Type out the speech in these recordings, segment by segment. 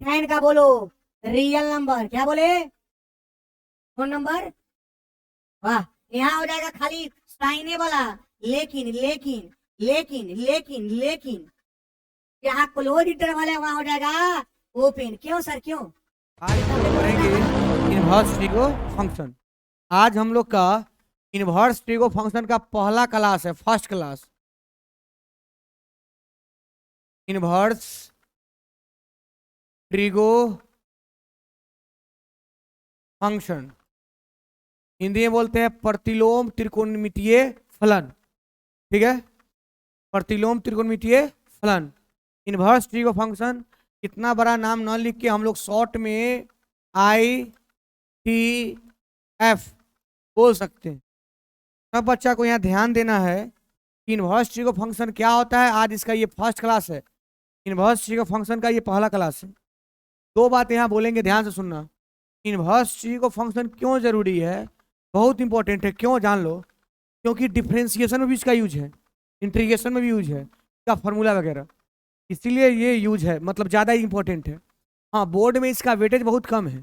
Hand का बोलो, real number, क्या बोले, फोन नंबर। वाह, यहाँ हो जाएगा खाली साइने वाला, लेकिन लेकिन लेकिन लेकिन लेकिन यहाँ क्लोज इंटर वाला वहां हो जाएगा ओपन। क्यों सर, क्यों? आज हम लोग पढ़ेंगे इनवर्स ट्रिगो फंक्शन। आज हम लोग का इनवर्स ट्रिगो फंक्शन का पहला क्लास है, first class. Inverse trigo function Hindi में बोलते हैं प्रतिलोम त्रिकोणमितीय फलन। ठीक है, प्रतिलोम त्रिकोणमितीय फलन, इनवर्स ट्रिगो फंक्शन। इतना बड़ा नाम न लिख के हम लोग शॉर्ट में ITF बोल सकते हैं। सब बच्चा को यहाँ ध्यान देना है कि इनवर्स ट्रिगो फंक्शन क्या होता है। आज इसका ये फर्स्ट क्लास है, इनवर्स ट्रिगो फंक्शन का ये पहला क्लास है। दो बात यहाँ बोलेंगे, ध्यान से सुनना। इनवर्स ट्रिगो फंक्शन क्यों जरूरी है, बहुत इंपॉर्टेंट है, क्यों जान लो। क्योंकि डिफ्रेंसिएशन में भी इसका यूज है, इंटीग्रेशन में भी यूज है, इसका फॉर्मूला वगैरह, इसीलिए ये यूज है, मतलब ज़्यादा इंपॉर्टेंट है। हाँ, बोर्ड में इसका वेटेज बहुत कम है,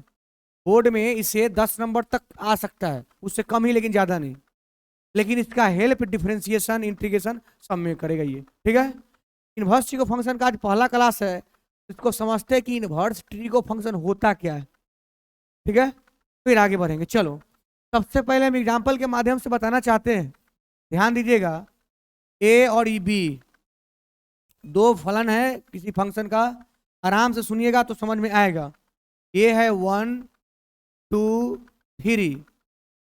बोर्ड में इसे 10 नंबर तक आ सकता है, उससे कम ही, लेकिन ज़्यादा नहीं। लेकिन इसका हेल्प डिफ्रेंसिएशन इंटीग्रेशन सब में करेगा ये। ठीक है, इनवर्स ट्रिगो फंक्शन का आज पहला क्लास है, इसको समझते हैं कि इनवर्स ट्रिगो फंक्शन होता क्या है। ठीक है, फिर आगे बढ़ेंगे। चलो, सबसे पहले हम एग्जाम्पल के माध्यम से बताना चाहते हैं, ध्यान दीजिएगा। ए और बी दो फलन है किसी फंक्शन का, आराम से सुनिएगा तो समझ में आएगा। ये है 1 2 3,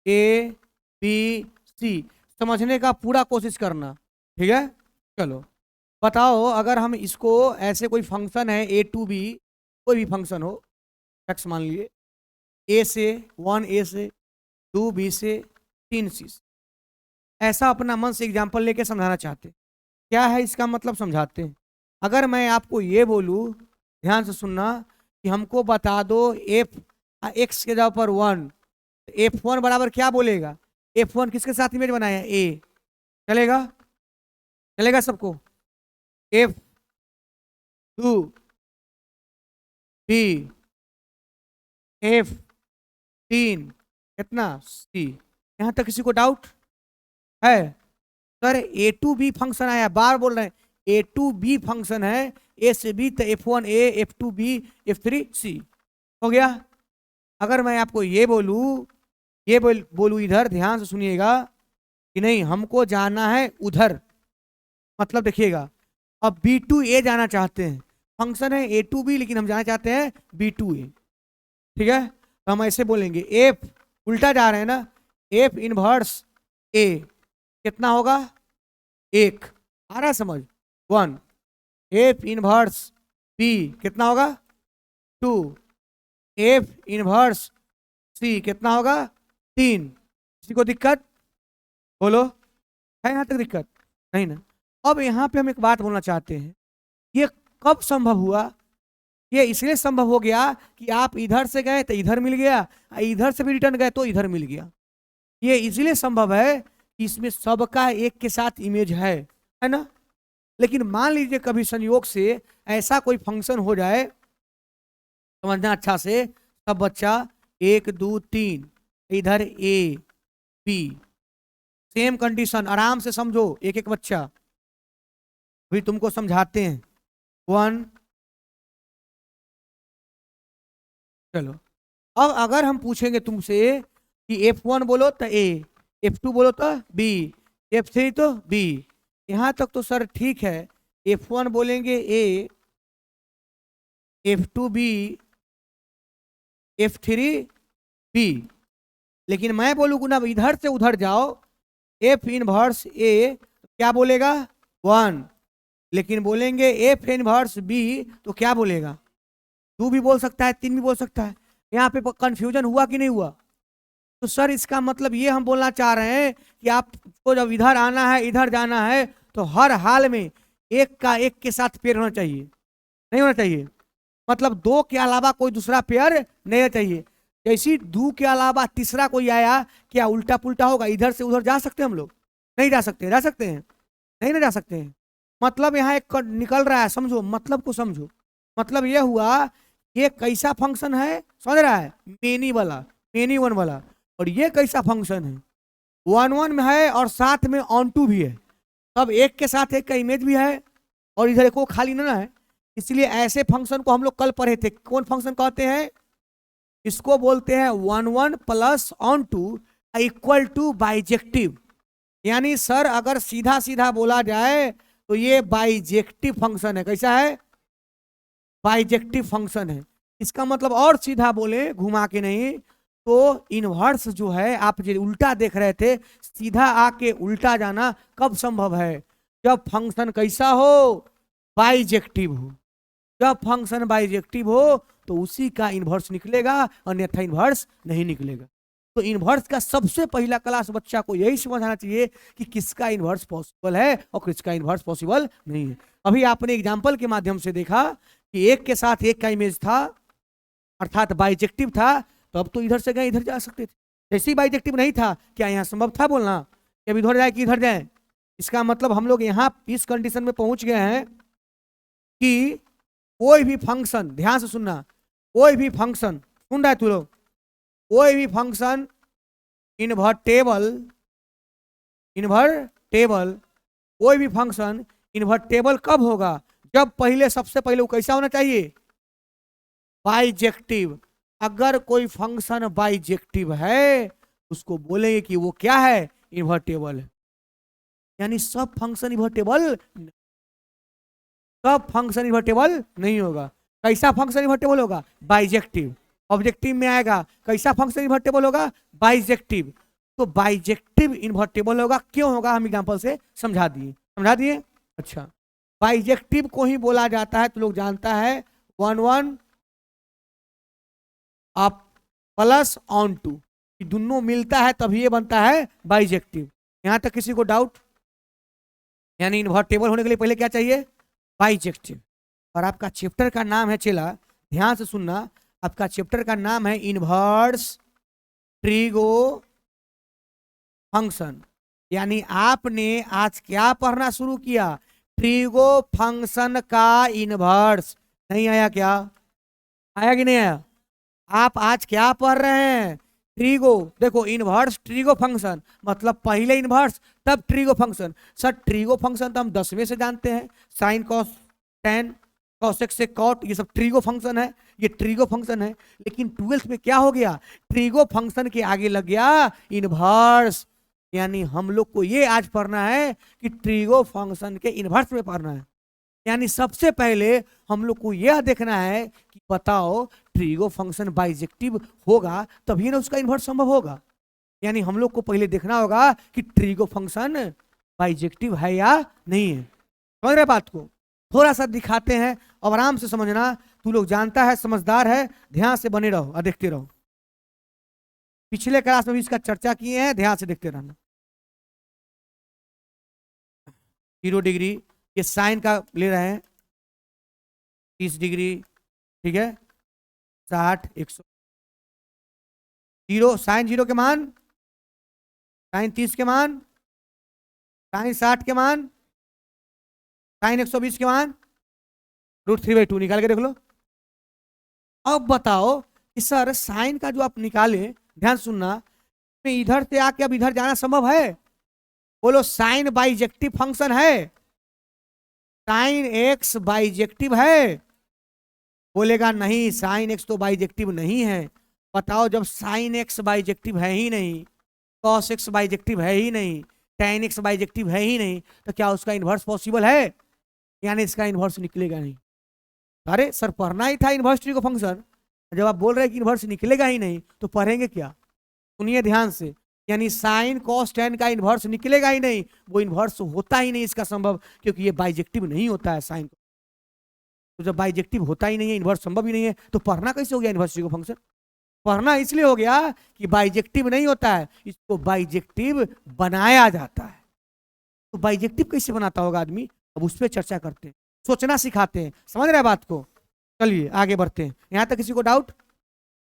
ABC, समझने का पूरा कोशिश करना। ठीक है, चलो बताओ, अगर हम इसको ऐसे, कोई फंक्शन है A to B, कोई भी फंक्शन हो, एक्स मान लिए, A से 1A से 2B से 3C से, ऐसा अपना मन से एग्जाम्पल लेके समझाना चाहते हैं। क्या है इसका मतलब, समझाते हैं। अगर मैं आपको ये बोलूँ, ध्यान से सुनना, कि हमको बता दो f x के जगह पर 1, f1 बराबर क्या बोलेगा, f1 किसके साथ इमेज बनाया है, a, चलेगा, चलेगा सबको। f2 b, f3 कितना c। यहाँ तक किसी को डाउट है? Sir A to B function आया, बार बोल रहे हैं A to B फंक्शन है, A से B, तो F1A, F2B, F3C हो गया। अगर मैं आपको ये बोलूँ, ये बोलूँ इधर, ध्यान से सुनिएगा, कि नहीं हमको जाना है उधर, मतलब देखिएगा, अब B to A जाना चाहते हैं, फंक्शन है A to B, लेकिन हम जाना चाहते हैं B to A। ठीक है, तो हम ऐसे बोलेंगे, F उल्टा जा रहे हैं ना, F इनवर्स A कितना होगा, 1, आ रहा है समझ, 1। F इनवर्स B कितना होगा, 2। F इनवर्स C कितना होगा, 3। किसी को दिक्कत बोलो, है यहाँ तक दिक्कत? नहीं ना। अब यहाँ पे हम एक बात बोलना चाहते हैं, ये कब संभव हुआ? ये इसलिए संभव हो गया कि आप इधर से गए तो इधर मिल गया, इधर से भी रिटर्न गए तो इधर मिल गया। ये इसलिए संभव है कि इसमें सबका एक के साथ इमेज है ना। लेकिन मान लीजिए कभी संयोग से ऐसा कोई फंक्शन हो जाए, समझना अच्छा से सब बच्चा, 1 2 3, इधर A B, सेम कंडीशन, आराम से समझो एक एक बच्चा, अभी तुमको समझाते हैं। 1, चलो, अब अगर हम पूछेंगे तुमसे कि F1 बोलो तो A, F2 बोलो तो B, F3 तो B, यहाँ तक तो सर ठीक है, F1 बोलेंगे A, F2 B, F3 B। लेकिन मैं बोलूँ ना, इधर से उधर जाओ, F इनवर्स A क्या बोलेगा, 1, लेकिन बोलेंगे F इनवर्स B तो क्या बोलेगा, 2 भी बोल सकता है, 3 भी बोल सकता है। यहाँ पे कंफ्यूजन हुआ कि नहीं हुआ? तो सर इसका मतलब ये हम बोलना चाह रहे हैं कि आपको जब इधर आना है, इधर जाना है, तो हर हाल में एक का एक के साथ पेयर होना चाहिए, नहीं होना चाहिए, मतलब 2 के अलावा कोई दूसरा पेयर नहीं होना चाहिए। जैसे 2 के अलावा तीसरा कोई आया, क्या उल्टा पुल्टा होगा, इधर से उधर जा सकते हैं हम लोग? नहीं जा सकते, जा सकते हैं? नहीं ना जा सकते हैं। मतलब यहाँ एक निकल रहा है, समझो मतलब को समझो। मतलब यह हुआ ये कैसा फंक्शन है समझ रहा है, मेनी वाला, मेनी वन वाला। और ये कैसा फंक्शन है, वन वन में है और साथ में ऑन टू भी है, तब एक के साथ एक का इमेज भी है और इधर एक वो खाली ना है। इसलिए ऐसे फंक्शन को हम लोग कल पढ़े थे, कौन फंक्शन कहते हैं, इसको बोलते हैं one one plus onto equal to bijective. यानी सर अगर सीधा सीधा बोला जाए तो ये बाइजेक्टिव फंक्शन है। कैसा है, बाइजेक्टिव फंक्शन है। इसका मतलब और सीधा बोले, घुमा के नहीं, तो इनवर्स जो है, आप जो उल्टा देख रहे थे, सीधा आके उल्टा जाना कब संभव है, जब फंक्शन कैसा हो, बाइजेक्टिव हो। जब फंक्शन बाइजेक्टिव हो तो उसी का इनवर्स निकलेगा, अन्यथा इनवर्स नहीं निकलेगा। तो इनवर्स का सबसे पहला क्लास बच्चा को यही समझना चाहिए कि किसका इनवर्स पॉसिबल है और किसका इनवर्स पॉसिबल नहीं है। अभी आपने एग्जाम्पल के माध्यम से देखा कि एक के साथ एक का इमेज था, अर्थात बाइजेक्टिव था, तो अब तो इधर से गए इधर जा सकते थे। जैसे ही बाइजेक्टिव नहीं था, क्या यहाँ संभव था बोलना कि अब इधर जाए कि इधर जाए? इसका मतलब हम लोग यहाँ इस कंडीशन में पहुंच गए हैं कि कोई भी फंक्शन, ध्यान से सुनना, कोई भी फंक्शन, सुन रहा है तू लोग, कोई भी फंक्शन इन्वर्टेबल, कोई भी फंक्शन इन्वर्टेबल कब होगा, जब पहले, सबसे पहले वो कैसा होना चाहिए, बाइजेक्टिव। अगर कोई फंक्शन बाइजेक्टिव है उसको बोलेंगे कि वो क्या है, इन्वर्टेबल है। यानी सब फंक्शन इन्वर्टेबल, सब फंक्शन इन्वर्टेबल नहीं होगा। कैसा फंक्शन इन्वर्टेबल होगा, बाइजेक्टिव। ऑब्जेक्टिव में आएगा, कैसा फंक्शन इन्वर्टेबल होगा, बाइजेक्टिव। तो बाइजेक्टिव इन्वर्टेबल होगा, क्यों होगा, हम एग्जांपल से समझा दिए। अच्छा, बाइजेक्टिव को ही बोला जाता है, तो लोग जानता है, वन वन आप प्लस ऑन टू, दोनों मिलता है तभी ये बनता है बाइजेक्टिव। यहां तक किसी को डाउट? यानी इन्वर्टेबल होने के लिए पहले क्या चाहिए, बाइजेक्टिव। और आपका चैप्टर का नाम है, चला ध्यान से सुनना, आपका चैप्टर का नाम है इनवर्स ट्रिगो फंक्शन। यानी आपने आज क्या पढ़ना शुरू किया, ट्रिगो फंक्शन का इनवर्स। नहीं आया क्या, आया कि नहीं आया? आप आज क्या पढ़ रहे हैं, ट्रिगो। देखो, इनवर्स ट्रिगो फंक्शन मतलब पहले इनवर्स तब trigo function. Sir trigo function तो हम 10वें से जानते हैं, साइन कॉस टेन कॉसेक से कॉट, ये सब ट्रिगो फंक्शन है, ये ट्रिगो फंक्शन है। लेकिन 12th में क्या हो गया, ट्रिगो फंक्शन के आगे लग गया इनवर्स। यानी हम लोग को ये आज पढ़ना है कि ट्रिगो फंक्शन के इनवर्स में पढ़ना है। यानी सबसे पहले हम लोग को यह देखना है कि बताओ ट्रिगो फंक्शन बाइजेक्टिव होगा तभी ना उसका इनवर्स संभव होगा। यानी हम लोग को पहले देखना होगा कि ट्रिगो फंक्शन बाइजेक्टिव है या नहीं है। समझ रहे बात को? थोड़ा सा दिखाते हैं और आराम से समझना। तू लोग जानता है, समझदार है, ध्यान से बने रहो और देखते रहो। पिछले क्लास में भी इसका चर्चा किए हैं, ध्यान से देखते रहना। 0 डिग्री, ये साइन का ले रहे हैं, 30 डिग्री, ठीक है, 60, 100, 0 साइन 0 के मान, साइन 30 के मान, साइन 60 के मान, साइन 120 के मान, √3/2 निकाल के देख लो। अब बताओ कि सर साइन का जो आप निकाले, ध्यान सुनना, इधर से आके अब इधर जाना संभव है? बोलो, साइन बाइजेक्टिव फंक्शन है, साइन एक्स बाइजेक्टिव है? बोलेगा नहीं, साइन एक्स तो बाइजेक्टिव नहीं है। बताओ, जब साइन एक्स बाइजेक्टिव है ही नहीं, कॉस एक्स बाइजेक्टिव है ही नहीं, टेन एक्स बाइजेक्टिव है ही नहीं, तो क्या उसका इन्वर्स पॉसिबल है? यानी इसका इन्वर्स निकलेगा नहीं। अरे सर पढ़ना ही था इन्वर्स ट्रिगो फंक्शन, जब आप बोल रहे हैं कि इन्वर्स निकलेगा ही नहीं तो पढ़ेंगे क्या? सुनिए ध्यान से, यानी साइन कॉस टेन का इन्वर्स निकलेगा ही नहीं, वो इन्वर्स होता ही नहीं इसका संभव, क्योंकि ये बाइजेक्टिव नहीं होता है साइन। तो जब बाइजेक्टिव होता ही नहीं है, इन्वर्स संभव ही नहीं है, तो पढ़ना कैसे हो गया इन्वर्स ट्रिगो फंक्शन? पढ़ना इसलिए हो गया कि बाइजेक्टिव नहीं होता है, इसको बाइजेक्टिव बनाया जाता है। तो बाइजेक्टिव कैसे बनाता होगा आदमी, अब उस पर चर्चा करते हैं, सोचना सिखाते हैं। समझ रहे हैं बात को? चलिए आगे बढ़ते हैं। यहां तक किसी को डाउट?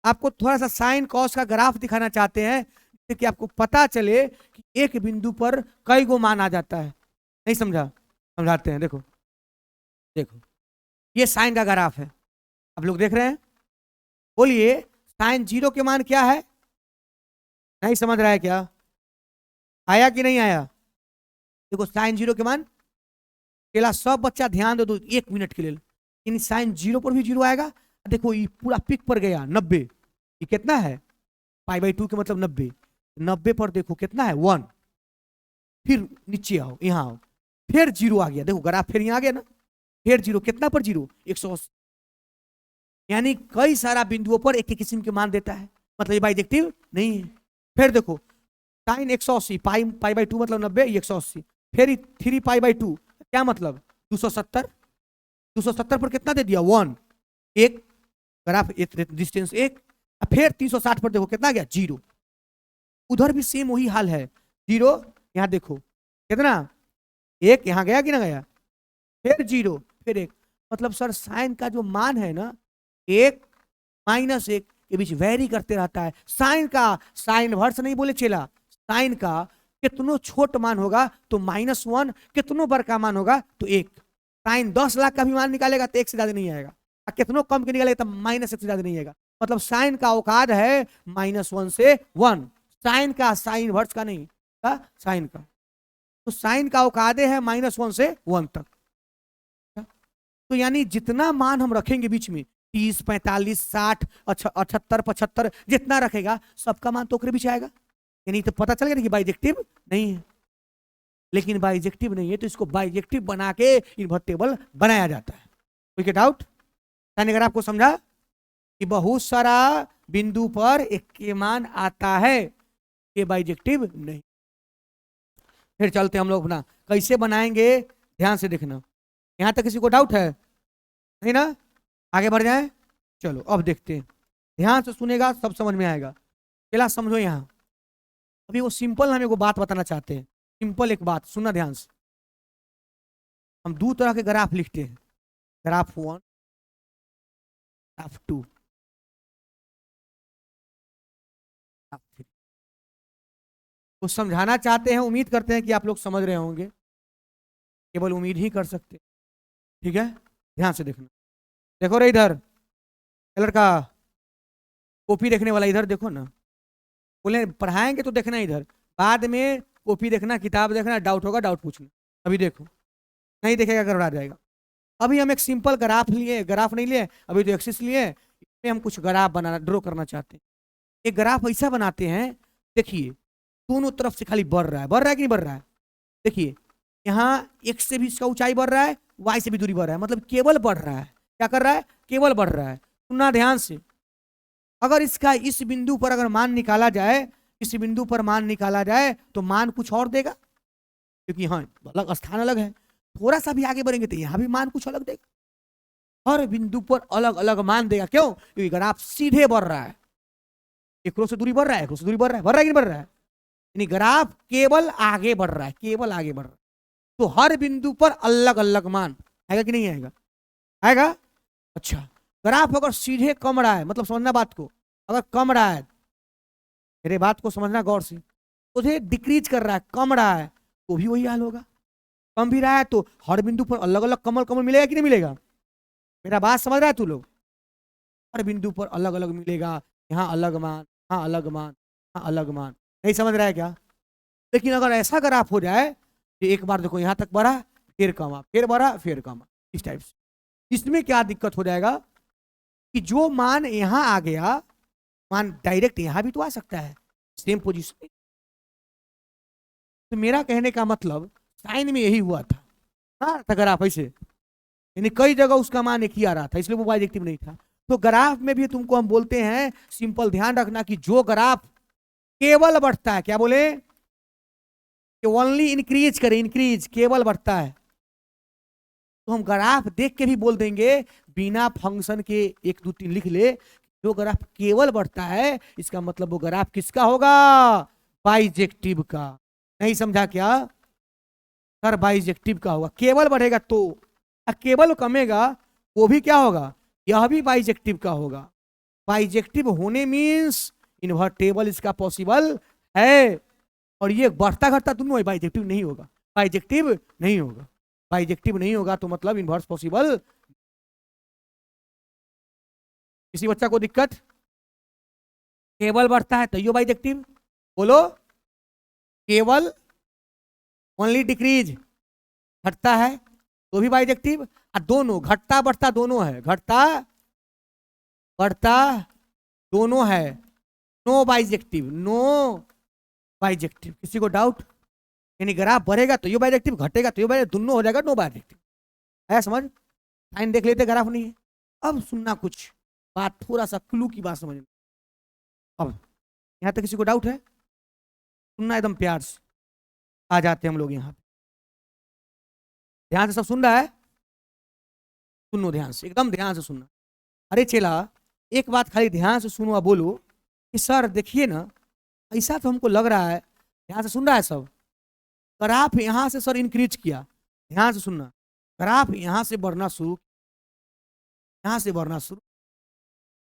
आपको थोड़ा सा साइन कॉस का ग्राफ दिखाना चाहते हैं कि आपको पता चले कि एक बिंदु पर कई गो मान आ जाता है। नहीं समझा? समझाते हैं। देखो देखो, ये साइन का ग्राफ है, आप लोग देख रहे हैं, बोलिए साइन जीरो के मान क्या है? नहीं समझ रहा है क्या? आया कि नहीं आया? देखो साइन जीरो के मान, पहला सब बच्चा ध्यान दे दो 1 मिनट के लिए, इन साइन जीरो पर भी जीरो आएगा। देखो ये पूरा पिक पर गया 90, ये कितना है? π/2 के मतलब 90, 90 पर देखो कितना है 1, फिर नीचे आओ यहाँ आओ, फिर जीरो आ गया, देखो ग्राफ फिर यहाँ आ गया ना, फिर जीरो, कितना पर जीरो? 180, यानी कई सारा बिंदुओं पर एक ही किस्म के मान देता है, मतलब ये बाइजेक्टिव नहीं है। फिर देखो साइन 180, π/2 मतलब 90, 180, फिर 3π/2 क्या मतलब 270, 270 पर कितना दे दिया 1, एक ग्राफ डिस्टेंस 1, फिर 360 पर देखो कितना गया 0, उधर भी सेम वही हाल है 0, यहाँ देखो कितना 1, यहाँ गया कि ना गया, फिर 0 फिर 1, मतलब सर साइन का जो मान है ना 1 -1 के बीच वेरी करते रहता है। साइन का साइन वर्स नहीं बोले चला, साइन का कितनो छोट मान होगा तो -1, कितनो बड़ का मान होगा तो 1। साइन 10 लाख का भी मान निकालेगा तो 1 से ज्यादा नहीं आएगा, और कितनो कम के निकालेगा तो -1 से ज्यादा नहीं आएगा, मतलब साइन का औकात है -1 से 1, साइन का साइन वर्स का नहीं, का साइन का, तो साइन का औकात है -1 से 1 तक। तो यानी जितना मान हम रखेंगे बीच में 30, 45, 60, 78, 75 जितना रखेगा सबका मान तो बीच आएगा, यानी तो पता चल गया कि बाइजेक्टिव नहीं है। लेकिन बाइजेक्टिव नहीं है तो इसको बाइजेक्टिव बना के इन्वर्टेबल बनाया जाता है। कोई डाउट? अगर आपको समझा कि बहुत सारा बिंदु पर एक के मान आता है, ये बाइजेक्टिव नहीं। फिर चलते हम लोग अपना कैसे बनाएंगे, ध्यान से देखना। यहां तक किसी को डाउट है? नहीं ना? आगे बढ़ जाए, चलो अब देखते हैं, ध्यान से सुनेगा सब समझ में आएगा। पहला समझो, यहाँ अभी वो सिंपल हम एगो बात बताना चाहते हैं, सिंपल एक बात सुनना ध्यान से। हम दो तरह के ग्राफ लिखते हैं, ग्राफ 1, ग्राफ 2, ग्राफ 3। तो समझाना चाहते हैं, उम्मीद करते हैं कि आप लोग समझ रहे होंगे, केवल उम्मीद ही कर सकते, ठीक है? ध्यान से देखना, देखो रे इधर लड़का कॉपी देखने वाला, इधर देखो ना, बोले पढ़ाएंगे तो देखना इधर, बाद में कॉपी देखना, किताब देखना, डाउट होगा डाउट पूछना। अभी देखो, नहीं देखेगा गड़बड़ा जाएगा। अभी हम एक सिंपल ग्राफ लिए, ग्राफ नहीं लिए अभी तो एक्सिस लिए, इसमें हम कुछ ग्राफ बनाना ड्रॉ करना चाहते हैं। एक ग्राफ ऐसा बनाते हैं, देखिए दोनों तरफ से खाली बढ़ रहा है, बढ़ रहा है कि नहीं बढ़ रहा है? देखिए यहाँ x से भी इसका ऊंचाई बढ़ रहा है, y से भी दूरी बढ़ रहा है, मतलब केवल बढ़ रहा है। क्या कर रहा है? केवल बढ़ रहा है। सुनना ध्यान से, अगर इसका इस बिंदु पर अगर मान निकाला जाए, इस बिंदु पर मान निकाला जाए तो मान कुछ और देगा, क्योंकि हाँ अलग स्थान अलग है। थोड़ा सा भी आगे बढ़ेंगे तो यहाँ भी मान कुछ अलग देगा, हर बिंदु पर अलग अलग मान देगा। क्यों? क्योंकि ग्राफ सीधे बढ़ रहा है, एक से दूरी बढ़ रहा है, एक से दूरी बढ़ रहा है, बढ़ रहा है कि नहीं बढ़ रहा है? यानी ग्राफ केवल आगे बढ़ रहा है, केवल आगे बढ़ रहा है। तो हर बिंदु पर अलग अलग मान आएगा कि नहीं आएगा? आएगा। अच्छा, ग्राफ अगर सीधे कम रहा है, मतलब समझना बात को, अगर कम रहा है, मेरे बात को समझना गौर से, उसे डिक्रीज कर रहा है, कम रहा है, तो भी वही हाल होगा। कम भी रहा है तो हर बिंदु पर अलग अलग कमल कमल मिलेगा कि नहीं मिलेगा? मेरा बात समझ रहा है तू लोग? हर बिंदु पर अलग अलग मिलेगा, यहाँ अलग मान, यहाँ अलग मान, यहाँ अलग मान। नहीं समझ रहा है क्या? लेकिन अगर ऐसा ग्राफ हो जाए तो एक बार देखो यहाँ तक बढ़ा, फिर कमा, फिर बढ़ा, फिर कमा, इस टाइप से, इसमें क्या दिक्कत हो जाएगा कि जो मान यहाँ आ गया, मान डायरेक्ट यहाँ भी तो आ सकता है, सेम पोजीशन। तो मेरा कहने का मतलब साइन में यही हुआ था, था ग्राफ ऐसे, यानी कई जगह उसका मान एक ही आ रहा था, इसलिए वो बाइजेक्टिव नहीं था। तो ग्राफ में भी तुमको हम बोलते हैं, सिंपल ध्यान रखना कि जो ग्राफ केवल बढ़ता है, क्या बोले? कि ओनली इंक्रीज करे, इंक्रीज, केवल बढ़ता है, तो हम ग्राफ देख के भी बोल देंगे, बिना फंक्शन के 1 2 3 लिख ले, जो ग्राफ केवल बढ़ता है इसका मतलब वो ग्राफ किसका होगा? बाइजेक्टिव का। नहीं समझा क्या सर? बाइजेक्टिव का होगा। केवल बढ़ेगा तो, केवल कमेगा वो भी क्या होगा? यह भी बाइजेक्टिव का होगा। बाइजेक्टिव होने मींस इन्वर्टेबल इसका पॉसिबल है, और ये बढ़ता घटता दोनों बाइजेक्टिव नहीं होगा, बाइजेक्टिव नहीं होगा। बाइजेक्टिव नहीं होगा तो मतलब इन्वर्स पॉसिबल किसी बच्चा को दिक्कत? केवल बढ़ता है तो यो बाइजेक्टिव, बोलो। केवल ओनली डिक्रीज, घटता है तो भी बाइजेक्टिव। और दोनों घटता बढ़ता दोनों है, घटता बढ़ता दोनों है, नो बाइजेक्टिव, नो बाइजेक्टिव। किसी को डाउट? यानी ग्राफ बढ़ेगा तो यो बाइजेक्टिव, घटेगा तो यो बाइजेक्टिव, दोनों हो जाएगा नो बाइजेक्टिव। है समझ? साइन देख लेते, ग्राफ नहीं है। अब सुनना कुछ बात, थोड़ा सा क्लू की बात समझ। अब यहां तक किसी को डाउट है? सुनना एकदम प्यार से, आ जाते हैं हम लोग यहाँ पे। ध्यान से सब सुन रहा है? सुनो ध्यान से, एकदम ध्यान से सुनना। अरे चेला, एक बात खाली ध्यान से सुनो और बोलो कि सर देखिए ना, ऐसा तो हमको लग रहा है, ध्यान से सुन रहा है सब, ग्राफ यहाँ से सर इंक्रीज किया, ध्यान से सुनना, ग्राफ यहाँ से बढ़ना शुरू, यहाँ से बढ़ना शुरू,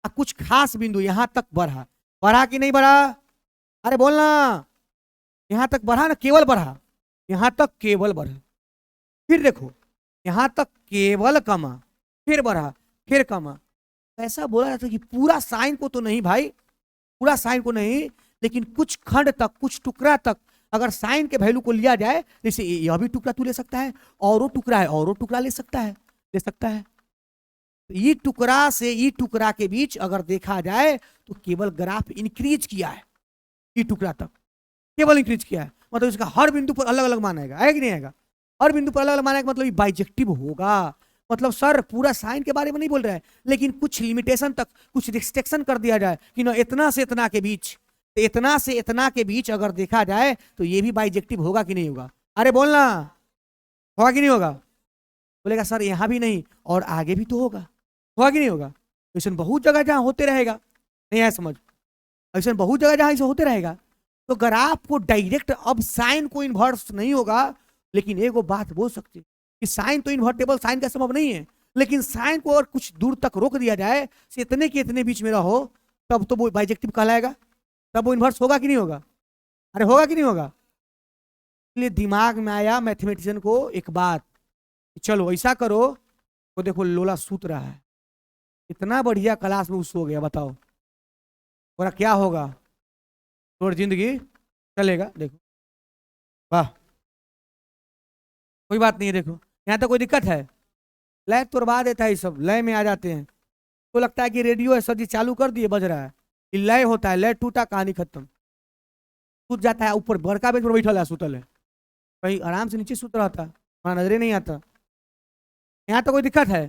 कुछ खास बिंदु यहाँ तक बढ़ा, बढ़ा कि नहीं बढ़ा? अरे बोलना, यहाँ तक बढ़ा ना, केवल बढ़ा, यहाँ तक केवल बढ़ा, फिर देखो यहाँ तक केवल कमा, फिर बढ़ा, फिर कमा। ऐसा बोला जाता है कि पूरा साइन को तो नहीं भाई, पूरा साइन को नहीं, लेकिन कुछ खंड तक, कुछ टुकड़ा तक अगर साइन के वैल्यू को लिया जाए, जैसे यह भी टुकड़ा तू ले सकता है, और वो टुकड़ा है और वो टुकड़ा ले सकता है, ले सकता है। ये टुकड़ा से ये टुकड़ा के बीच अगर देखा जाए तो केवल ग्राफ इंक्रीज किया है, ये टुकड़ा तक केवल इंक्रीज किया है, मतलब इसका हर बिंदु पर अलग अलग मान आएगा, है कि नहीं आएगा? हर बिंदु पर अलग अलग मान आएगा, मतलब ये बाइजेक्टिव होगा। मतलब सर पूरा साइन के बारे में नहीं बोल रहा है, लेकिन कुछ लिमिटेशन तक, कुछ रिस्ट्रिक्शन कर दिया जाए कि ना इतना से इतना के बीच, तो इतना से इतना के बीच अगर देखा जाए तो ये भी बाइजेक्टिव होगा कि नहीं होगा? अरे बोलना, होगा कि नहीं होगा? बोलेगा सर यहाँ भी नहीं और आगे भी तो होगा, होगा कि नहीं होगा? ऐसा बहुत जगह जहाँ होते रहेगा, नहीं है समझ? ऐसा बहुत जगह जहाँ ऐसा होते रहेगा। तो ग्राफ को डायरेक्ट, अब साइन को इन्वर्स नहीं होगा, लेकिन एक बात बोल सकते कि साइन तो इन्वर्टेबल साइन का संभव नहीं है, लेकिन साइन को और कुछ दूर तक रोक दिया जाए, इतने के इतने बीच में रहो, तब तो वो बाइजेक्टिव कहलाएगा, तब वो इन्वर्स होगा कि नहीं होगा? अरे होगा कि नहीं होगा? इसलिए दिमाग में आया मैथमेटिशियन को एक बात, चलो ऐसा करो, तो देखो लोला सूत रहा है, इतना बढ़िया क्लास में सो गया, बताओ और क्या होगा? थोड़ी जिंदगी चलेगा। देखो वाह, कोई बात नहीं है। देखो यहाँ तक कोई दिक्कत है? लय तोड़वा देता है, ये सब लय में आ जाते हैं, तो लगता है कि रेडियो है सर जी, चालू कर दिए, बज रहा है, लय होता है, लय टूटा कहानी खत्म, सूत जाता है। ऊपर बड़का बेंच पर बैठल है, सुतल है, कहीं आराम से नीचे सुत रहा था, वहां नजरे नहीं आता। यहाँ तो कोई दिक्कत है?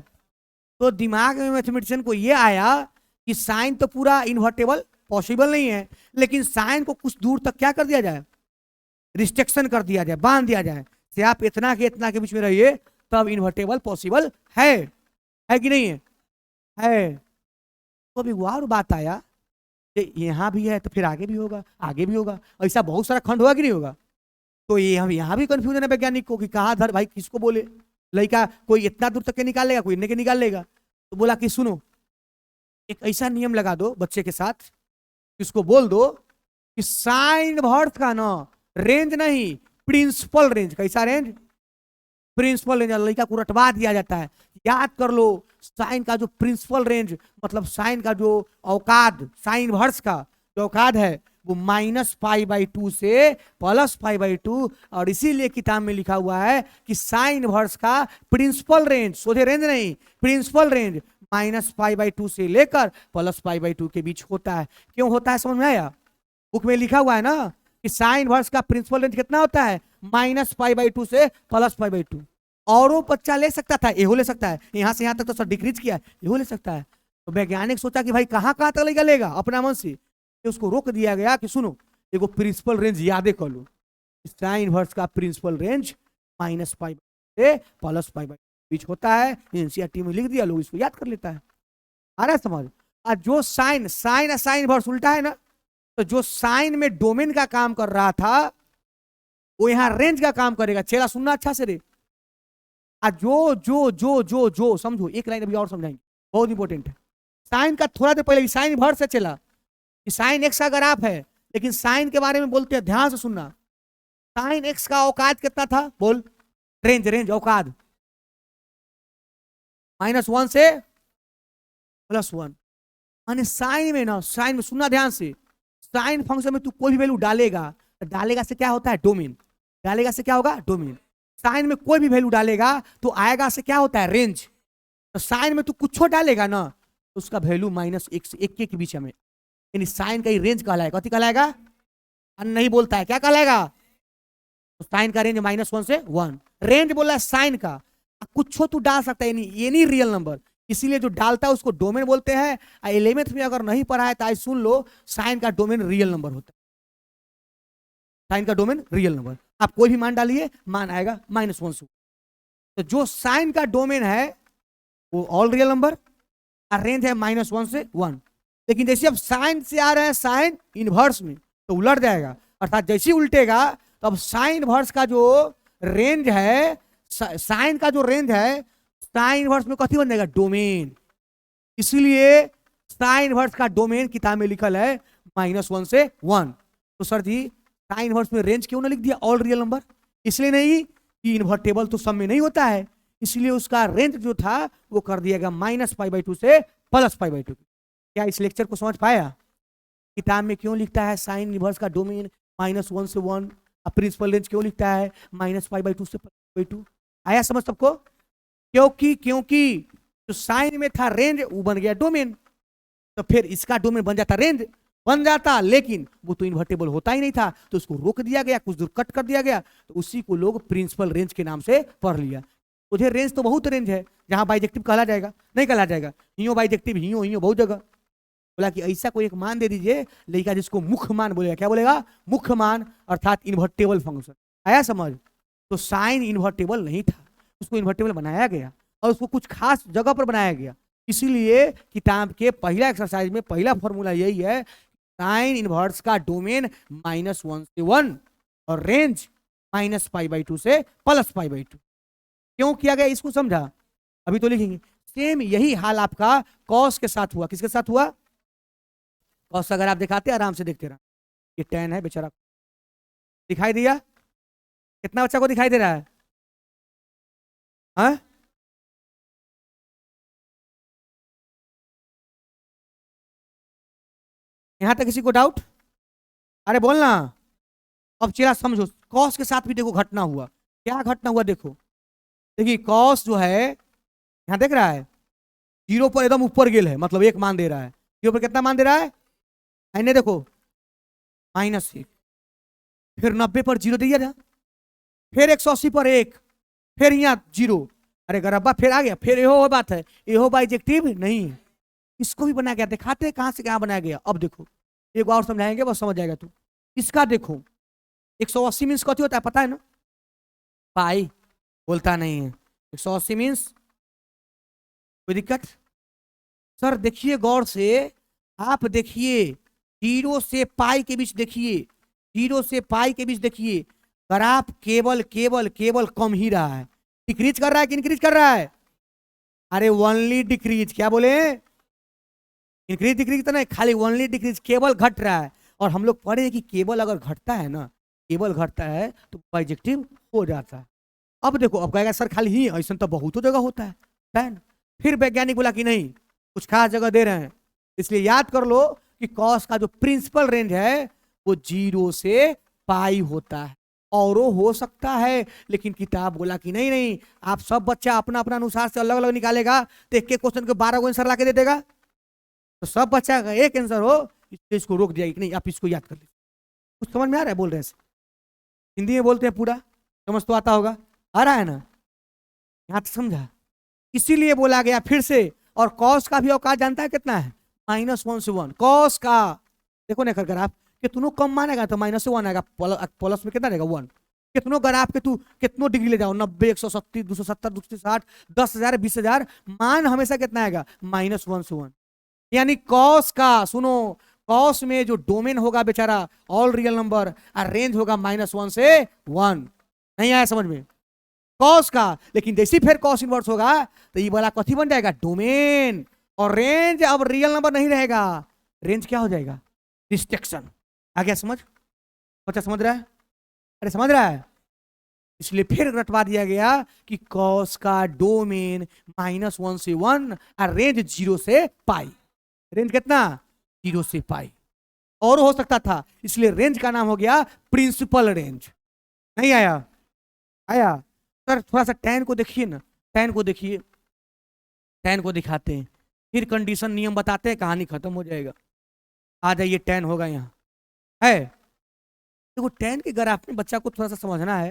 तो दिमाग में मैथमेटिशियन को ये आया कि साइन तो पूरा इन्वर्टेबल पॉसिबल नहीं है, लेकिन साइन को कुछ दूर तक क्या कर दिया जाए? रिस्ट्रिक्शन कर दिया जाए, बांध दिया जाए, से आप इतना के बीच में रहिए, तब इन्वर्टेबल पॉसिबल है कि नहीं है? है। तो अभी वो और बात आया, यहाँ भी है तो फिर आगे भी होगा, आगे भी होगा, ऐसा बहुत सारा खंड होगा कि नहीं होगा? तो ये हम यहाँ भी कंफ्यूजन है वैज्ञानिक को कि कहाँ धर भाई, किसको बोले? लड़का कोई इतना दूर तक के निकाल लेगा, कोई इतने के निकाल लेगा। तो बोला कि सुनो, एक ऐसा नियम लगा दो बच्चे के साथ, इसको बोल दो कि साइन इनवर्स का ना रेंज नहीं, प्रिंसिपल रेंज। कैसा रेंज? Principal range. लड़का को रटवा दिया जाता है, याद कर लो, साइन का जो प्रिंसिपल रेंज, मतलब साइन का जो औकाद, साइन इनवर्स का जो औकाद है, वो -π/2 से +π/2, और इसीलिए किताब में लिखा हुआ है कि साइन इनवर्स का प्रिंसिपल रेंज, सोझे रेंज नहीं, प्रिंसिपल रेंज -π/2 से लेकर +π/2 के बीच होता है। क्यों होता है समझ में आया? बुक में लिखा हुआ है ना कि साइन इनवर्स का प्रिंसिपल रेंज कितना होता है? -π/2 से +π/2। और वो बच्चा ले सकता था, एहो ले सकता है, यहाँ से यहाँ तक तो सर डिक्रीज किया, एहो ले सकता है। तो वैज्ञानिक सोचा कि भाई कहाँ कहाँ तक लेगा अपना मन से, उसको रोक दिया गया कि सुनो, देखो प्रिंसिपल रेंज याद कर लो, साइन इनवर्स का प्रिंसिपल रेंज -π से +π/2 बीच होता है। एनसीईआरटी में लिख दिया, लोग इसको याद कर लेता है। आ रहा है समझ? और जो साइन साइन इनवर्स उल्टा है ना, तो जो साइन में डोमेन का काम कर रहा था, वो यहाँ रेंज का काम करेगा। चेला सुनना अच्छा से रे, जो जो जो जो जो समझो, एक लाइन अभी और समझाएंगे, बहुत इंपॉर्टेंट है। साइन का थोड़ा देर पहले साइन इनवर्स से चला, साइन एक्स का ग्राफ है, लेकिन साइन के बारे में बोलते हैं, ध्यान से सुनना। साइन एक्स का औकात कितना था? बोल, रेंज औकात -1 से +1। माने साइन में ना, साइन में सुनना ध्यान से, साइन फंक्शन में तू कोई भी वैल्यू डालेगा, तो डालेगा से क्या होता है डोमेन, डालेगा से क्या होगा डोमेन। साइन में कोई भी वैल्यू डालेगा तो आएगा से क्या होता है रेंज। तो साइन में तू कुछ डालेगा ना तो उसका वैल्यू -1 से 1 के बीच में, यानी साइन का ही रेंज कहलाएगा। कथी कहलाएगा, नहीं बोलता है क्या कहलाएगा, तो साइन का रेंज -1 से 1, रेंज बोला है साइन का। कुछ तू डाल सकता है, ये नहीं रियल नंबर, इसीलिए जो डालता है उसको डोमेन बोलते हैं। 11th में अगर नहीं पढ़ा है तो आज सुन लो, साइन का डोमेन रियल नंबर होता है, साइन का डोमेन रियल नंबर। आप कोई भी मान डालिए, मान आएगा -1 से। तो जो साइन का डोमेन है वो ऑल रियल नंबर, और रेंज है -1 से 1। लेकिन जैसे अब साइन से आ रहे हैं साइन इनवर्स में तो उलट जाएगा, अर्थात जैसे ही उल्टेगा तो अब साइन इनवर्स का जो रेंज है, साइन का जो रेंज है, साइन इनवर्स में कथी बन जाएगा डोमेन। इसलिए साइन इनवर्स का डोमेन किताब में लिखल है -1 से 1। तो सर जी साइन इनवर्स में रेंज क्यों ना लिख दिया ऑल रियल नंबर, इसलिए नहीं कि इन्वर्टेबल तो सब में नहीं होता है, इसलिए उसका रेंज जो था वो कर दिया गया -π/2 से +π/2। क्या इस लेक्चर को समझ पाया। किताब में क्यों लिखता है साइन इनवर्स का डोमेन -1 से 1, अब प्रिंसिपल रेंज क्यों लिखता है -π/2 से +π/2। आया समझ सबको। क्योंकि जो साइन में था रेंज वो बन गया डोमेन, तो फिर इसका डोमेन बन जाता रेंज बन जाता, लेकिन वो तो इन्वर्टेबल होता ही नहीं था, तो उसको रोक दिया गया, कुछ दूर कट कर दिया गया, तो उसी को लोग प्रिंसिपल रेंज के नाम से पढ़ लिया। मुझे रेंज तो बहुत रेंज है जहां बाइजेक्टिव कहला जाएगा, नहीं कहला जाएगा, हियो बाइजेक्टिव, हियो बहुत जगह। बोला कि ऐसा कोई एक मान दे दीजिए लड़का जिसको मुख्य मान बोलेगा, क्या बोलेगा मुख्य मान, अर्थात इन्वर्टेबल फंक्शन। आया समझ। तो साइन इन्वर्टेबल नहीं था, उसको इन्वर्टेबल बनाया गया और उसको कुछ खास जगह पर बनाया गया। इसीलिए किताब के पहला एक्सरसाइज में पहला फॉर्मूला यही है, साइन इनवर्स का डोमेन -1 से 1 और रेंज -π/2 से +π/2। क्यों किया गया इसको समझा, अभी तो लिखेंगे। सेम यही हाल आपका कॉस के साथ हुआ। किसके साथ हुआ, कॉस अगर आप दिखाते आराम से देखते रहा, ये tan है बेचारा, दिखाई दिया कितना बच्चा को दिखाई दे रहा है, हाँ? यहां तक किसी को डाउट, अरे बोलना। अब चेहरा समझो, कॉस के साथ भी देखो घटना हुआ। क्या घटना हुआ देखो, देखिए कॉस जो है यहां देख रहा है 0 पर एकदम ऊपर गेल है, मतलब 1 मान दे रहा है। 0 पर कितना मान दे रहा है, ऐने देखो -1, फिर 90 पर 0 दिया था, फिर 180 पर 1, फिर यहाँ 0। अरे गरब्बा फिर आ गया, फिर यहो बात है, यहो बाइजेक्टिव नहीं है। इसको भी बनाया गया, दिखाते कहां से कहां बनाया गया। अब देखो एक और समझाएंगे, बस समझ जाएगा तू। इसका देखो 180 मीन्स कथी होता है पता है ना, पाई बोलता नहीं है। 180 मीन्स कोई दिक्कत। सर देखिए गौर से, आप देखिए 0 से पाई के बीच देखिए, 0 से पाई के बीच देखिए, ग्राफ केवल केवल केवल कम ही रहा है। डिक्रीज कर रहा है कि इंक्रीज कर रहा है, अरे ओनली डिक्रीज। क्या बोले, इंक्रीज डिक्रीज तो नहीं, खाली ओनली डिक्रीज, केवल घट रहा है। और हम लोग पढ़े कि केवल अगर घटता है ना, केवल घटता है तो बाइजेक्टिव हो जाता है। अब देखो, अब कहेगा सर खाली ही, ऐसा तो बहुत जगह होता है। फिर वैज्ञानिक बोला कि नहीं, कुछ खास जगह दे रहे हैं, इसलिए याद कर लो कि कॉस का जो प्रिंसिपल रेंज है वो 0 से पाई होता है। और हो सकता है, लेकिन किताब बोला कि नहीं नहीं, आप सब बच्चा अपना अपना अनुसार से अलग अलग निकालेगा तो एक क्वेश्चन के 12 आंसर ला के दे देगा, तो सब बच्चा का एक आंसर हो, इसको रोक दिया कि नहीं आप इसको याद कर लीजिए। कुछ समझ में आ रहा है बोल रहे हैं, हिंदी में बोलते हैं पूरा समझ तो आता होगा, आ रहा है ना, यहाँ तक समझा। इसीलिए बोला गया फिर से। और कॉस का भी औकात जानता है कितना है, -1 से 1। कॉस का देखो ना कर आप, कितनों कम मानेगा तो -1 आएगा, प्लस में कितना रहेगा 1। कितनों ग्राफ के तू कितनों डिग्री ले जाओ, 90, 180, 270, 260, 10,000, 20,000, मान हमेशा कितना आएगा -1 से 1। यानी कॉस का, सुनो, कॉस में जो डोमेन होगा बेचारा ऑल रियल नंबर और रेंज होगा -1 से 1। नहीं आया समझ में कॉस का। लेकिन जैसे फिर कॉस इनवर्स होगा तो ये वाला कथी बन जाएगा डोमेन, और रेंज अब रियल नंबर नहीं रहेगा, रेंज क्या हो जाएगा रिस्ट्रिक्शन। आ गया समझ, बच्चा समझ रहा है, अरे समझ रहा है। इसलिए फिर रटवा दिया गया कि कॉस का डोमेन -1 से 1 और रेंज 0 से पाई। रेंज कितना 0 से पाई, और हो सकता था, इसलिए रेंज का नाम हो गया प्रिंसिपल रेंज। नहीं आया? आया सर। थोड़ा सा tan को देखिए ना, tan को देखिए, tan को दिखाते हैं, फिर कंडीशन नियम बताते हैं, कहानी खत्म हो जाएगा। आ जाइए, tan होगा यहाँ है। देखो tan के ग्राफ में बच्चा को थोड़ा सा समझना है।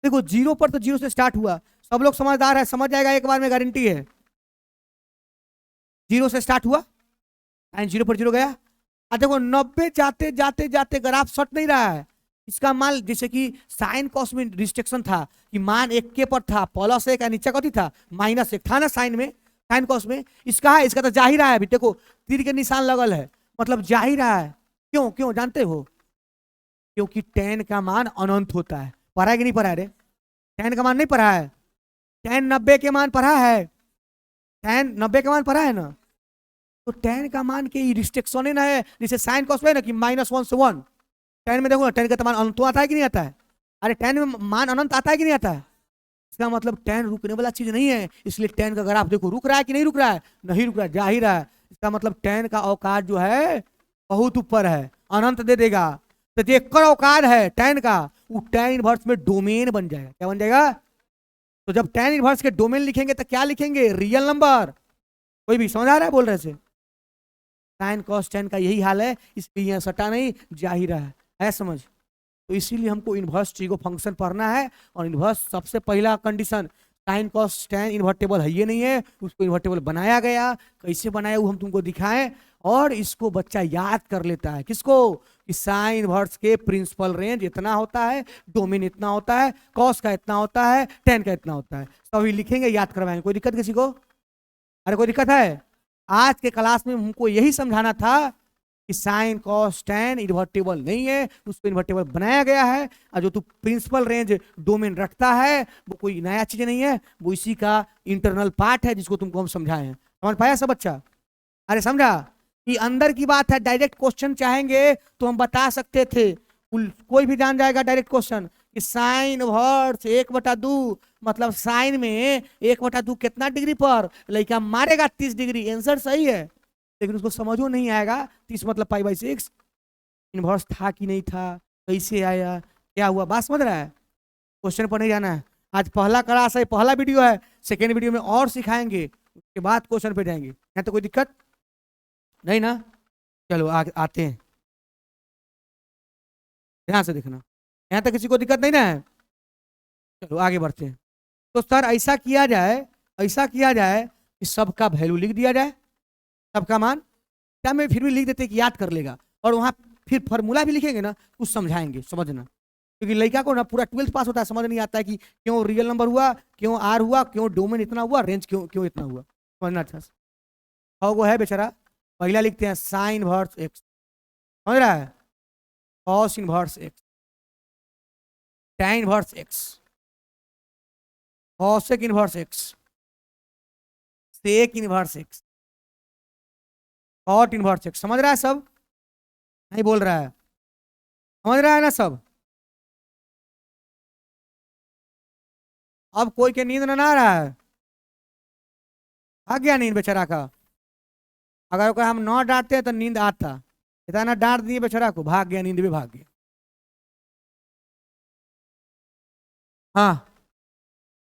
देखो 0 पर तो 0 से स्टार्ट हुआ, सब लोग समझदार है, समझ जाएगा एक बार में, गारंटी है। 0 से स्टार्ट हुआ एंड 0 पर 0 गया। अब देखो 90 जाते जाते जाते ग्राफ सट नहीं रहा है। इसका मान, जैसे कि साइन कॉस में रिस्ट्रिक्शन था कि मान 1 के पर था, +1 का नीचे कथी था -1 था ना, साइन में, साइन कॉस में। इसका है, इसका तो जा ही रहा है अभी। देखो तीर के निशान लगल है, मतलब जा ही रहा है। क्यों क्यों जानते हो? क्योंकि tan का मान अनंत होता है। पढ़ा है कि नहीं पढ़ा है रे? tan का मान नहीं पढ़ा है? tan 90 के मान पढ़ा है? tan 90 का मान पढ़ा है ना? तो tan का मान के रिस्ट्रिक्शन ना है, जैसे साइन कॉस में ना कि -1 से 1। tan में देखो ना, tan का मान अनंत आता है कि नहीं आता है? अरे tan में मान अनंत आता है कि नहीं आता है? इसका मतलब tan रुकने वाला चीज नहीं है, इसलिए tan का ग्राफ देखो रुक रहा है कि नहीं रुक रहा है? नहीं रुक रहा है, जा ही रहा है। इसका मतलब tan का औकात जो है बहुत ऊपर है, अनंत दे देगा। तो जेकर औकात है tan का, वो tan इनवर्स में डोमेन बन जाएगा। क्या बन जाएगा? तो जब tan इनवर्स के डोमेन लिखेंगे तो क्या लिखेंगे? Real number. कोई भी समझ आ रहा है बोल रहे से? साइन कॉस tan का यही हाल है, इसलिए यहाँ सटा नहीं, जा ही रहा है समझ। तो इसीलिए हमको इन्वर्स ट्रिगो फंक्शन पढ़ना है, और इन्वर्स सबसे पहला condition, sine cos tan invertible है ये नहीं है, उसको इन्वर्टेबल बनाया गया। कैसे बनाया वो हम तुमको दिखाएं, और इसको बच्चा याद कर लेता है। किसको? कि साइन इन्वर्स के प्रिंसिपल रेंज इतना होता है, डोमेन इतना होता है, कॉस का इतना होता है, tan का इतना होता है। तो अभी लिखेंगे, याद करवाएंगे। कोई दिक्कत किसी को? अरे कोई दिक्कत है? आज के क्लास में हमको यही समझाना था कि साइन कॉस tan इन्वर्टेबल नहीं है, उसको इन्वर्टेबल बनाया गया है। और जो तू प्रिंसिपल रेंज डोमेन रखता है वो कोई नया चीज नहीं है, वो इसी का इंटरनल पार्ट है, जिसको तुमको हम समझाए हैं। समझ पाया सब बच्चा? अरे समझा कि अंदर की बात है। डायरेक्ट क्वेश्चन चाहेंगे तो हम बता सकते थे, कोई भी जान जाएगा डायरेक्ट क्वेश्चन कि साइन इनवर्स 1/2, मतलब साइन में 1/2 कितना डिग्री पर, लड़का मारेगा 30 डिग्री। आंसर सही है, लेकिन उसको समझो नहीं आएगा 30 मतलब π/6 इनवर्स था कि नहीं था, कैसे आया, क्या हुआ, बात समझ रहा है? क्वेश्चन पर नहीं जाना है। आज पहला क्लास है, पहला वीडियो है, सेकेंड वीडियो में और सिखाएंगे, उसके बाद क्वेश्चन पे जाएंगे। यहाँ तो कोई दिक्कत नहीं ना? चलो आते हैं, ध्यान से देखना। यहाँ तक किसी को दिक्कत नहीं ना है? चलो आगे बढ़ते हैं। तो सर ऐसा किया जाए, ऐसा किया जाए कि सबका वैल्यू लिख दिया जाए, सबका मान। क्या मैं फिर भी लिख देते कि याद कर लेगा, और वहां फिर फॉर्मूला भी लिखेंगे ना, कुछ समझाएंगे, समझना। क्योंकि लड़का को ना पूरा 12th पास होता है, समझ नहीं आता है कि क्यों रियल नंबर हुआ, क्यों आर हुआ, क्यों डोमेन इतना हुआ, रेंज क्यों क्यों इतना हुआ, समझना अच्छा से। वो है बेचारा। पहला लिखते हैं साइन इनवर्स एक्स, समझ रहा है? Cos inverse X, tan inverse X, cosec inverse X, sec inverse X, cot inverse X. समझ रहा है सब? नहीं बोल रहा है? समझ रहा है ना सब? अब कोई के नींद ना आ रहा है? आ गया नींद बेचारा का? अगर कोई हम न डांटते तो नींद आता, इतना डांट दिए बेचारा को, भाग गया, नींद भी भाग गया। हाँ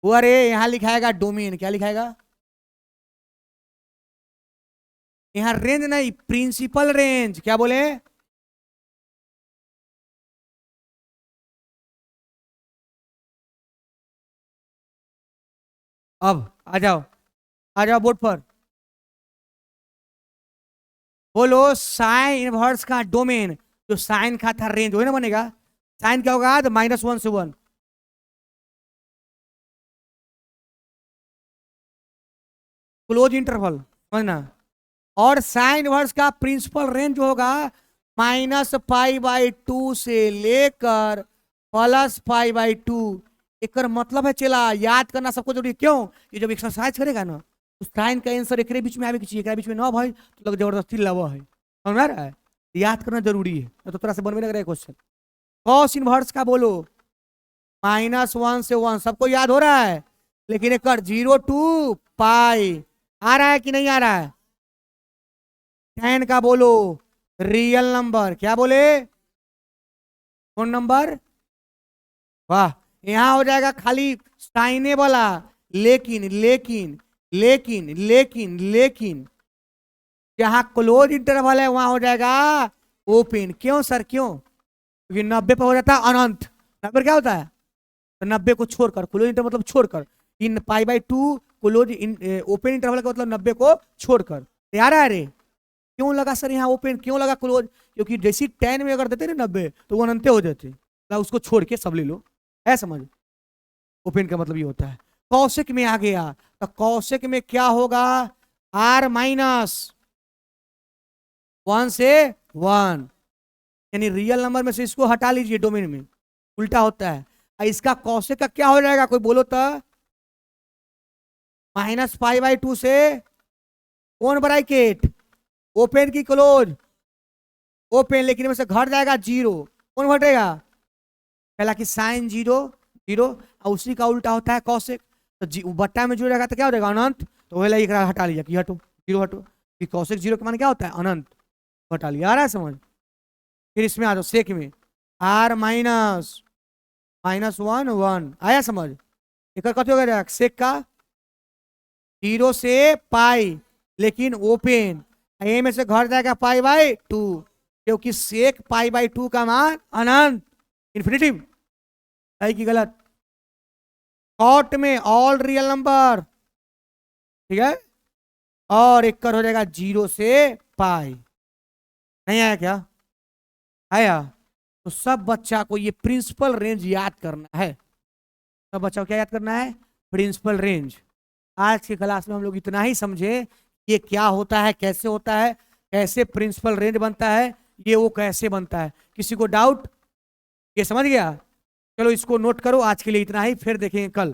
वो, अरे यहाँ लिखाएगा डोमेन, क्या लिखाएगा? यहाँ रेंज नहीं, प्रिंसिपल रेंज। क्या बोले? अब आ जाओ, आ जाओ बोर्ड पर, बोलो साइन इनवर्स का डोमेन, जो साइन का था रेंज, वही ना बनेगा। साइन क्या होगा? -1 से 1। क्लोज इंटरवल, समझना। और साइन इनवर्स का प्रिंसिपल रेंज जो होगा -π/2 से लेकर +π/2। एक मतलब है चला, याद करना सबको जरूरी है। क्यों? ये जब एक्सरसाइज करेगा ना, तो साइन का आंसर एक बीच में आवे के चाहिए, एक बीच में ना भाई तो लग जबरदस्ती लव है। समझ रहा है? याद करना जरूरी है, तो थोड़ा सा बनवे लग रहा है क्वेश्चन। कॉस इनवर्स का बोलो, -1 से 1, सबको याद हो रहा है? लेकिन एक 0 to π आ रहा है कि नहीं आ रहा है? 10 का बोलो रियल नंबर, क्या बोले, कौन नंबर, वाह, यहां हो जाएगा खाली साइने वाला, लेकिन लेकिन लेकिन लेकिन लेकिन जहां क्लोज इंटरवल है वहां हो जाएगा ओपन। क्यों सर, क्यों, क्योंकि 90 पर हो जाता है अनंत। 90 पर क्या होता है, तो 90 को छोड़कर, क्लोज इंटरवल मतलब छोड़कर, in pi by 2 close open interval का मतलब 90 को छोड़कर। यार अरे क्यों लगा सर यहाँ ओपन, क्यों लगा क्लोज, क्योंकि जैसी 10 में अगर देते ना 90 तो वो अनंत हो जाते, तो उसको छोड़ के सब ले लो, है समझ। ओपन का मतलब ये होता है। कौशिक में आ गया, तो कौशिक में क्या होगा, r माइनस 1 से 1, यानी रियल नंबर में से इसको हटा लीजिए, डोमेन में उल्टा होता है। इसका कौशिक का क्या हो जाएगा, कोई बोलो तो, माइनस पाई बाई 2 से कौन ब्रैकेट, ओपन की क्लोज, ओपन, लेकिन में से घट जाएगा 0, कौन घटेगा, पहला की साइन 0 0, और उसी का उल्टा होता है कौशिक, तो बट्टा में जो रहेगा तो क्या हो जाएगा अनंत, तो वही एक हटा लिया कि हटो 0 हटो, कौशिक 0 का मान क्या होता है अनंत, हटा लिया, आ रहा है समझ। फिर इसमें आ जाओ सेक में, r माइनस 1 1, आया समझ। एक कथी हो गया सेक का 0 से पाई, लेकिन ओपन, ए में से घट जाएगा पाई बाई 2, क्योंकि सेक पाई बाई 2 का मान अनंत, इन्फिनिटिव, सही की गलत। शॉर्ट में ऑल रियल नंबर, ठीक है, और एक कर हो जाएगा 0 से पाई। नहीं आया क्या, आया। तो सब बच्चा को ये प्रिंसिपल रेंज याद करना है, सब बच्चा को क्या याद करना है, प्रिंसिपल रेंज। आज की क्लास में हम लोग इतना ही समझे ये क्या होता है, कैसे होता है, कैसे प्रिंसिपल रेंज बनता है, ये वो कैसे बनता है। किसी को डाउट, ये समझ गया, चलो इसको नोट करो। आज के लिए इतना ही, फिर देखेंगे कल।